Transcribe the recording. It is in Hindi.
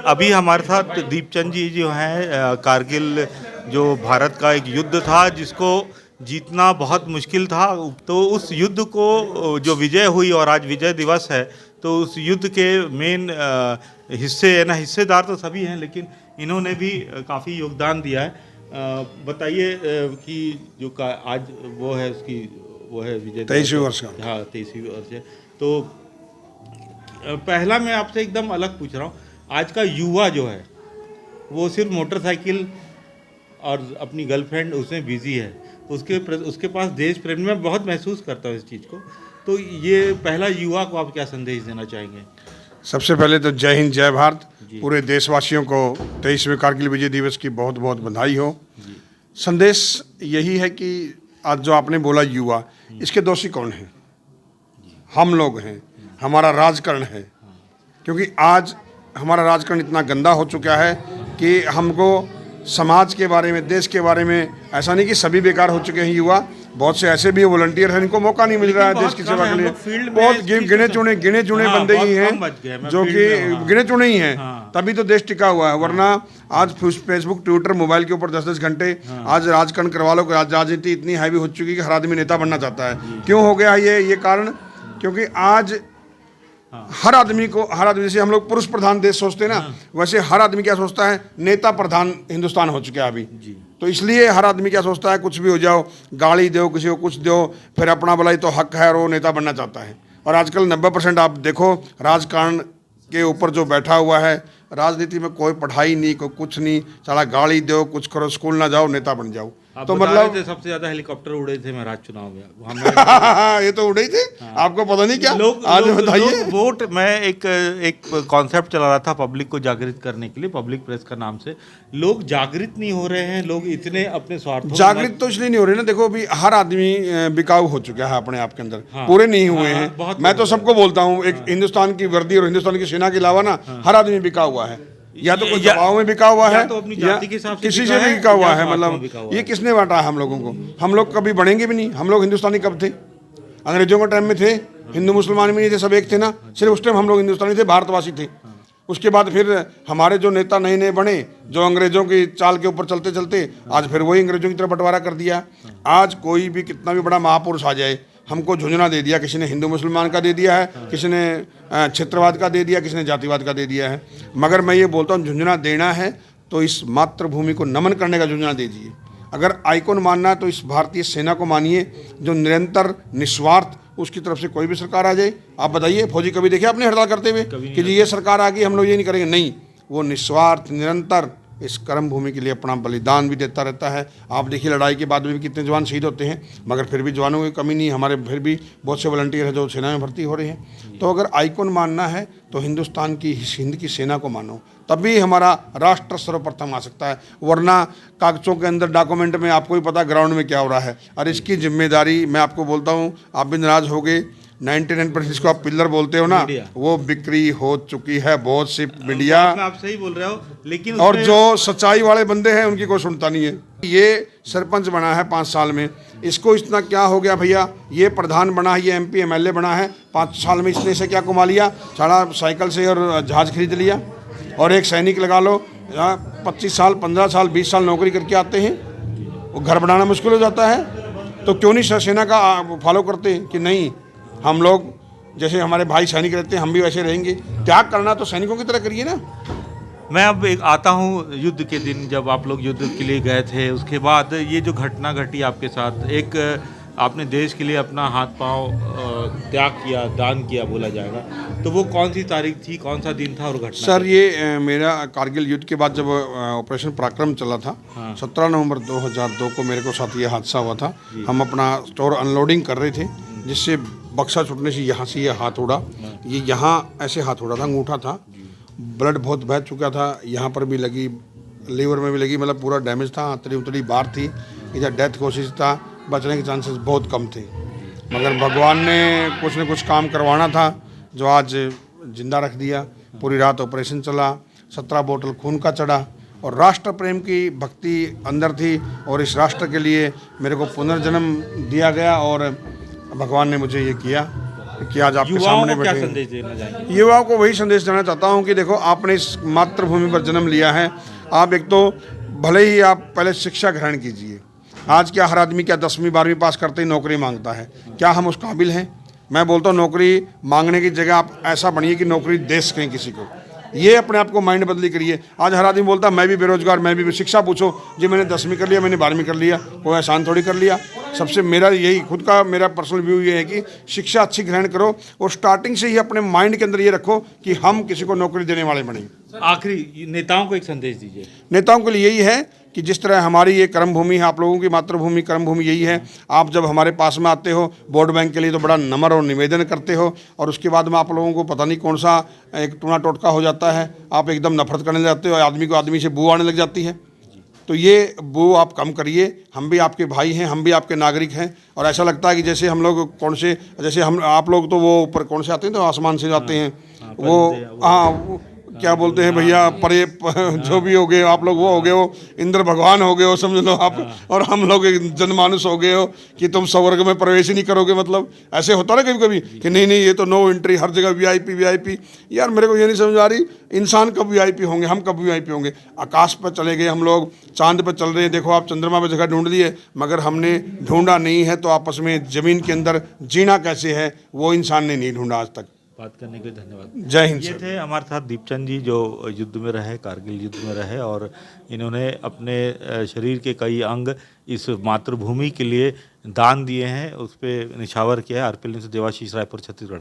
अभी हमारे साथ दीपचंद जी जो हैं, कारगिल जो भारत का एक युद्ध था जिसको जीतना बहुत मुश्किल था, तो उस युद्ध को जो विजय हुई और आज विजय दिवस है, तो उस युद्ध के मेन हिस्से है ना, हिस्सेदार तो सभी हैं लेकिन इन्होंने भी काफ़ी योगदान दिया है। बताइए कि जो आज वो है उसकी वो है विजय 23वीं वर्ष का। हाँ, 23वीं वर्ष है। तो पहला मैं आपसे एकदम अलग पूछ रहा हूँ, आज का युवा जो है वो सिर्फ मोटरसाइकिल और अपनी गर्लफ्रेंड उसमें बिजी है, उसके पास देश प्रेम में बहुत महसूस करता हूँ इस चीज़ को। तो ये पहला युवा को आप क्या संदेश देना चाहेंगे? सबसे पहले तो जय हिंद जय भारत। पूरे देशवासियों को 23वें कारगिल विजय दिवस की बहुत बहुत बधाई हो। संदेश यही है कि आज जो आपने बोला युवा, इसके दोषी कौन है? हम लोग हैं, हमारा राजकारण है। क्योंकि आज हमारा राजकारण इतना गंदा हो चुका है कि हमको समाज के बारे में, देश के बारे में, ऐसा नहीं कि सभी बेकार हो चुके हैं युवा, बहुत से ऐसे भी वॉलंटियर हैं, इनको मौका नहीं मिल रहा है देश की सेवा के लिए। बहुत गिने चुने बंदे ही हैं जो कि गिने चुने ही हैं, तभी तो देश टिका हुआ है। वरना आज फेसबुक ट्विटर मोबाइल के ऊपर 10-10 घंटे आज राजकारण करवा लो। राजनीति इतनी हैवी हो चुकी है कि हर आदमी नेता बनना चाहता है। क्यों हो गया ये कारण? क्योंकि आज हर आदमी जैसे हम लोग पुरुष प्रधान देश सोचते हैं ना, वैसे हर आदमी क्या सोचता है, नेता प्रधान हिंदुस्तान हो चुका है अभी। तो इसलिए हर आदमी क्या सोचता है, कुछ भी हो जाओ, गाड़ी दो, किसी को कुछ दो, फिर अपना भलाई तो हक है और वो नेता बनना चाहता है। और आजकल 90% आप देखो राजकारण के ऊपर जो बैठा हुआ है, राजनीति में कोई पढ़ाई नहीं, कोई कुछ नहीं, साला गाड़ी दो, कुछ करो, स्कूल ना जाओ, नेता बन जाओ। तो मतलब सबसे ज्यादा हेलीकॉप्टर उड़े थे महाराज चुनाव में। ये तो उड़े थे। आपको पता नहीं क्या? आज बताइए। वोट, मैं एक कॉन्सेप्ट चला रहा था पब्लिक को जागृत करने के लिए, पब्लिक प्रेस का नाम से। लोग जागृत नहीं हो रहे हैं, लोग इतने अपने स्वार्थ जागृत तो इसलिए नहीं हो रहे ना, देखो अभी हर आदमी बिकाऊ हो चुका है अपने आप के अंदर। पूरे नहीं हुए हैं। मैं तो सबको बोलता हूँ, एक हिंदुस्तान की वर्दी और हिंदुस्तान की सेना के अलावा ना हर आदमी बिका हुआ है। या तो कोई दबाव में बिका हुआ है, तो अपनी जाति के हिसाब से किसी से भी बिका हुआ है। मतलब ये किसने बांटा है हम लोगों को? हम लोग कभी बढ़ेंगे भी नहीं। हम लोग हिंदुस्तानी कब थे? अंग्रेजों के टाइम में थे। हिंदू मुसलमान भी नहीं थे, सब एक थे ना। सिर्फ उस टाइम हम लोग हिंदुस्तानी थे, भारतवासी थे। उसके बाद फिर हमारे जो नेता नए नए बने, जो अंग्रेजों की चाल के ऊपर चलते चलते आज फिर वही अंग्रेजों की तरफ बंटवारा कर दिया। आज कोई भी कितना भी बड़ा महापुरुष आ जाए, हमको झुंझुना दे दिया। किसी ने हिंदू मुसलमान का दे दिया है, किसी ने क्षेत्रवाद का दे दिया, किसी ने जातिवाद का दे दिया है। मगर मैं ये बोलता हूँ, झुंझुना देना है तो इस मातृभूमि को नमन करने का झुंझुना दीजिए। अगर आइकॉन मानना है तो इस भारतीय सेना को मानिए, जो निरंतर निस्वार्थ, उसकी तरफ से कोई भी सरकार आ जाए। आप बताइए, फौजी कभी देखे आपने हड़ताल करते हुए कि जी ये सरकार आ गई, हम लोग ये नहीं करेंगे? नहीं, वो निस्वार्थ निरंतर इस कर्म भूमि के लिए अपना बलिदान भी देता रहता है। आप देखिए लड़ाई के बाद में भी कितने जवान शहीद होते हैं, मगर फिर भी जवानों की कमी नहीं। हमारे फिर भी बहुत से वॉलंटियर हैं जो सेना में भर्ती हो रहे हैं। तो अगर आइकॉन मानना है तो हिंदुस्तान की, हिंद की सेना को मानो, तभी हमारा राष्ट्र सर्वप्रथम आ सकता है। वरना कागजों के अंदर, डॉक्यूमेंट में आपको भी पता ग्राउंड में क्या हो रहा है। और इसकी जिम्मेदारी मैं आपको बोलता हूँ, आप भी नाराज हो गए, 99% जिसको आप पिल्लर बोलते हो ना, वो बिक्री हो चुकी है। बहुत सी मीडिया, आप सही बोल रहे हो, लेकिन और जो सच्चाई वाले बंदे हैं उनकी कोई सुनता नहीं है। ये सरपंच बना है 5 साल में, इसको इतना क्या हो गया भैया? ये प्रधान बना है, ये MP MLA बना है, 5 साल में इसने से क्या कमा लिया? सारा साइकिल से और जहाज खरीद लिया। और एक सैनिक लगा लो, 25 साल 15 साल 20 साल नौकरी करके आते हैं, वो घर बनाना मुश्किल हो जाता है। तो क्यों नहीं सेना का फॉलो करते हैं कि नहीं, हम लोग जैसे हमारे भाई सैनिक रहते हैं, हम भी वैसे रहेंगे। त्याग करना तो सैनिकों की तरह करिए ना। मैं अब एक आता हूँ युद्ध के दिन, जब आप लोग युद्ध के लिए गए थे, उसके बाद ये जो घटना घटी आपके साथ, एक आपने देश के लिए अपना हाथ पांव त्याग किया, दान किया बोला जाएगा, तो वो कौन सी तारीख थी, कौन सा दिन था और घटना? सर ये मेरा कारगिल युद्ध के बाद जब ऑपरेशन पराक्रम चला था, 17 नवंबर 2002 को मेरे को साथ ये हादसा हुआ था। हम अपना स्टोर अनलोडिंग कर रहे थे, जिससे बक्सा छूटने से यहाँ से ये हाथ उड़ा, ये यहाँ ऐसे हाथ उड़ा था, अंगूठा था, ब्लड बहुत बह चुका था, यहाँ पर भी लगी, लीवर में भी लगी, मतलब पूरा डैमेज था, आंतड़ी उतड़ी बाहर थी। इधर डेथ कोशिश था, बचने के चांसेस बहुत कम थे। मगर भगवान ने कुछ न कुछ काम करवाना था, जो आज जिंदा रख दिया। पूरी रात ऑपरेशन चला, 17 बोतल खून का चढ़ा, और राष्ट्र प्रेम की भक्ति अंदर थी, और इस राष्ट्र के लिए मेरे को पुनर्जन्म दिया गया, और भगवान ने मुझे ये किया। कि आज आपके युवाओं सामने को क्या बैठे हैं। संदेश देना चाहेंगे? युवाओं को वही संदेश देना चाहता हूँ कि देखो, आपने इस मातृभूमि पर जन्म लिया है। आप एक तो भले ही आप पहले शिक्षा ग्रहण कीजिए। आज क्या हर आदमी क्या 10वीं 12वीं पास करते ही नौकरी मांगता है? क्या हम उस काबिल हैं? मैं बोलता हूँ नौकरी मांगने की जगह आप ऐसा बनिए कि नौकरी दे सकें किसी को। ये अपने आप को माइंड बदली करिए। आज हर आदमी बोलता है मैं भी बेरोजगार, मैं भी। शिक्षा पूछो जी, मैंने 10वीं कर लिया, मैंने 12वीं कर लिया, कोई एहसान थोड़ी कर लिया। सबसे मेरा यही खुद का मेरा पर्सनल व्यू ये है कि शिक्षा अच्छी ग्रहण करो और स्टार्टिंग से ही अपने माइंड के अंदर ये रखो कि हम किसी को नौकरी देने वाले बने। आखिरी नेताओं को एक संदेश दीजिए। नेताओं के लिए यही है कि जिस तरह हमारी ये कर्म भूमि है, आप लोगों की मातृभूमि कर्म भूमि यही है। आप जब हमारे पास में आते हो वोट बैंक के लिए तो बड़ा नम्र और निवेदन करते हो, और उसके बाद में आप लोगों को पता नहीं कौन सा एक टूना टोटका हो जाता है, आप एकदम नफरत करने जाते हो, आदमी को आदमी से बू आने लग जाती है। तो ये वो आप कम करिए। हम भी आपके भाई हैं, हम भी आपके नागरिक हैं। और ऐसा लगता है कि जैसे हम लोग कौन से, जैसे हम आप लोग तो वो ऊपर कौन से आते हैं, तो आसमान से जाते हैं, वो हाँ क्या बोलते हैं भैया, परे जो भी हो गए आप लोग, वो हो गए हो इंद्र भगवान हो गए हो, समझ लो आप। और हम लोग एक जनमानुस हो गए हो कि तुम स्वर्ग में प्रवेश ही नहीं करोगे। मतलब ऐसे होता ना कभी कभी कि नहीं नहीं ये तो नो एंट्री, हर जगह वीआईपी वीआईपी। यार मेरे को ये नहीं समझ आ रही, इंसान कब वीआईपी होंगे, हम कब वीआईपी होंगे? आकाश पर चले गए हम लोग, चांद पर चल रहे हैं, देखो आप चंद्रमा पर जगह ढूंढ ली है, मगर हमने ढूंढा नहीं है। तो आपस में ज़मीन के अंदर जीना कैसे है, वो इंसान ने नहीं ढूंढा आज तक। बात करने के लिए धन्यवाद। जय हिंद ये सर। थे हमारे साथ दीपचंद जी, जो युद्ध में रहे, कारगिल युद्ध में रहे, और इन्होंने अपने शरीर के कई अंग इस मातृभूमि के लिए दान दिए हैं। उस पर निछावर किया है। RPL news, Devashish, Raipur, Chhattisgarh.